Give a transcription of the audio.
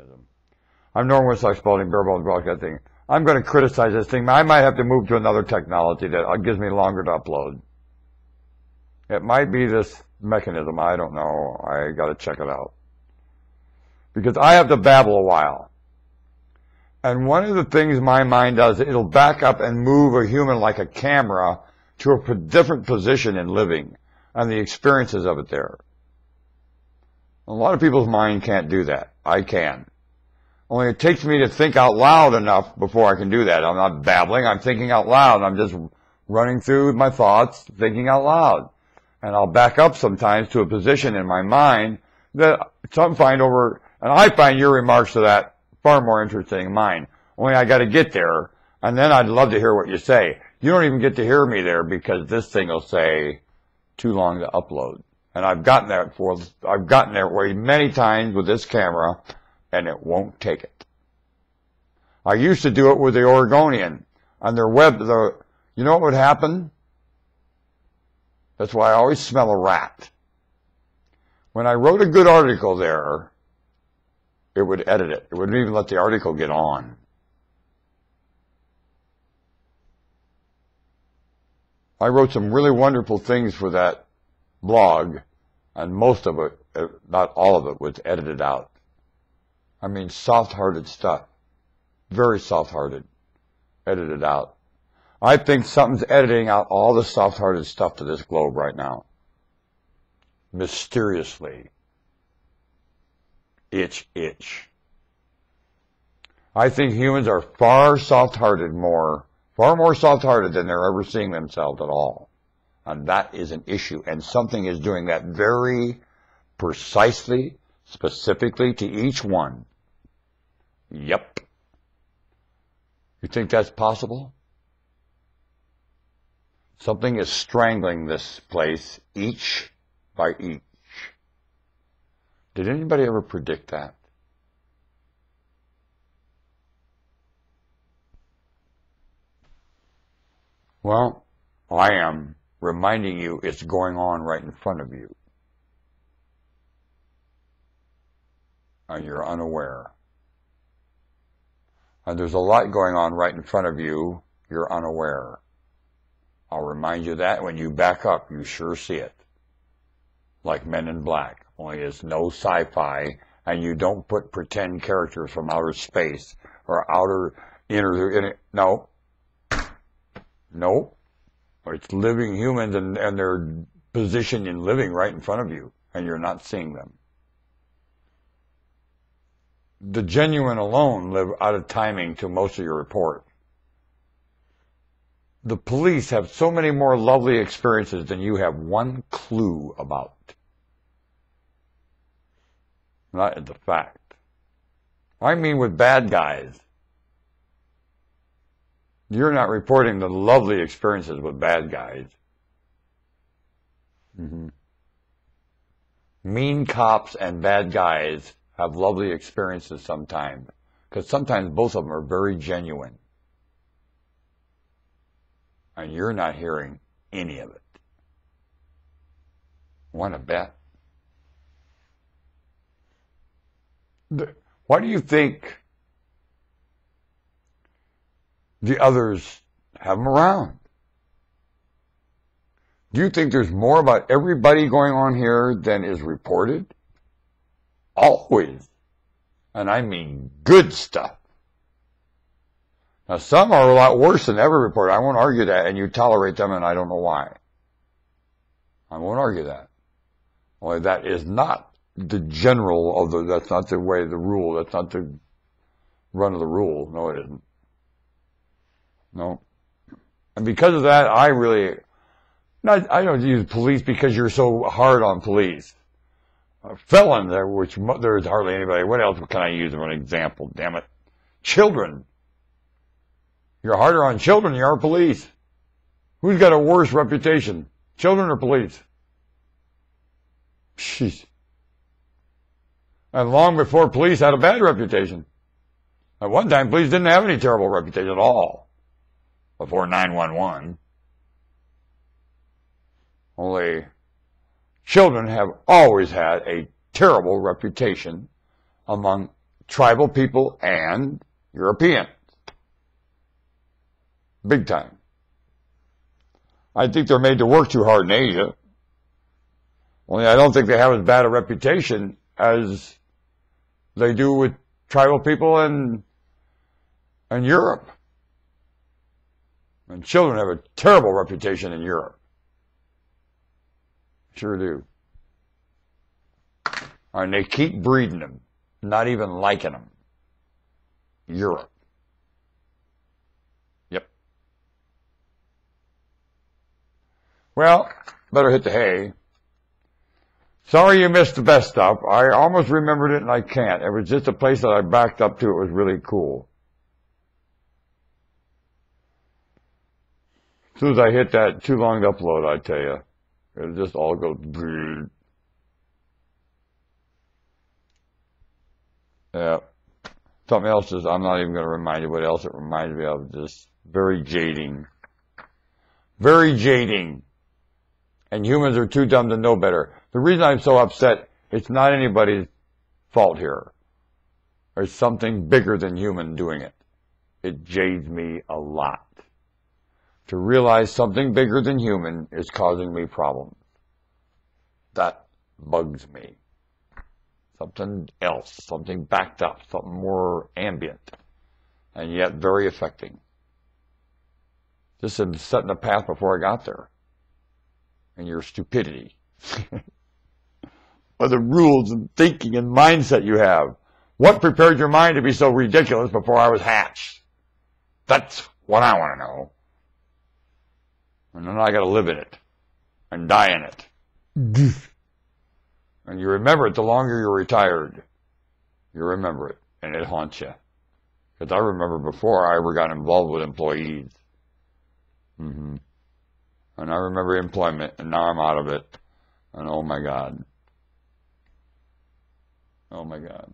mechanism. I'm Norman Woodstock Spalding, Bare Bones Broadcasting. I'm going to criticize this thing. I might have to move to another technology that gives me longer to upload. It might be this mechanism. I don't know. I got to check it out. Because I have to babble a while. And one of the things my mind does, it'll back up and move a human like a camera to a different position in living and the experiences of it there. A lot of people's mind can't do that. I can. Only it takes me to think out loud enough before I can do that. I'm not babbling. I'm thinking out loud. I'm just running through my thoughts, thinking out loud. And I'll back up sometimes to a position in my mind that some find over, and I find your remarks to that far more interesting than mine. Only I got to get there, and then I'd love to hear what you say. You don't even get to hear me there because this thing will say too long to upload. And I've gotten there way many times with this camera, and it won't take it. I used to do it with the Oregonian on their web. You know what would happen? That's why I always smell a rat. When I wrote a good article there, it would edit it. It wouldn't even let the article get on. I wrote some really wonderful things for that blog, and most of it, not all of it, was edited out. I mean, soft-hearted stuff. Very soft-hearted. Edited out. I think something's editing out all the soft-hearted stuff to this globe right now. Mysteriously. Itch. I think humans are far more soft-hearted than they're ever seeing themselves at all. And that is an issue. And something is doing that very precisely, specifically to each one. Yep. You think that's possible? Something is strangling this place each by each. Did anybody ever predict that? Well, I am reminding you it's going on right in front of you. And you're unaware. And there's a lot going on right in front of you, you're unaware. I'll remind you that when you back up, you sure see it. Like Men in Black, only it's no sci-fi, and you don't put pretend characters from outer space or no. It's living humans and their position in living right in front of you, and you're not seeing them. The genuine alone live out of timing to most of your report. The police have so many more lovely experiences than you have one clue about. That is the fact. I mean with bad guys. You're not reporting the lovely experiences with bad guys. Mean cops and bad guys have lovely experiences sometimes, because sometimes both of them are very genuine. And you're not hearing any of it. Want to bet? Why do you think the others have them around? Do you think there's more about everybody going on here than is reported? Always. And I mean good stuff. Now, some are a lot worse than ever reported. I won't argue that, and you tolerate them, and I don't know why. I won't argue that. Only that is not the general of that's not the way the rule, that's not the run of the rule. No, it isn't. No. And because of that, I don't use police because you're so hard on police. A felon, which there's hardly anybody. What else can I use as an example? Damn it. Children. You're harder on children than you are police. Who's got a worse reputation? Children or police? Jeez. And long before police had a bad reputation. At one time, police didn't have any terrible reputation at all. Before 911. Only children have always had a terrible reputation among tribal people and Europeans. Big time. I think they're made to work too hard in Asia. Only I don't think they have as bad a reputation as they do with tribal people in Europe. And children have a terrible reputation in Europe. Sure do. And they keep breeding them, not even liking them. Europe. Yep. Well, better hit the hay. Sorry you missed the best stuff. I almost remembered it and I can't. It was just a place that I backed up to. It was really cool. As soon as I hit that too long to upload, I tell you, it'll just all go. Yeah. Something else is, I'm not even going to remind you what else it reminds me of. Just very jading. Very jading. And humans are too dumb to know better. The reason I'm so upset, it's not anybody's fault here. There's something bigger than human doing it. It jades me a lot. To realize something bigger than human is causing me problems. That bugs me. Something else, something backed up, something more ambient, and yet very affecting. Just in setting the path before I got there. And your stupidity. Or the rules and thinking and mindset you have. What prepared your mind to be so ridiculous before I was hatched? That's what I want to know. And then I got to live in it and die in it. And you remember it the longer you're retired. You remember it, and it haunts you. Because I remember before I ever got involved with employees. And I remember employment, and now I'm out of it. And oh my God. Oh my God.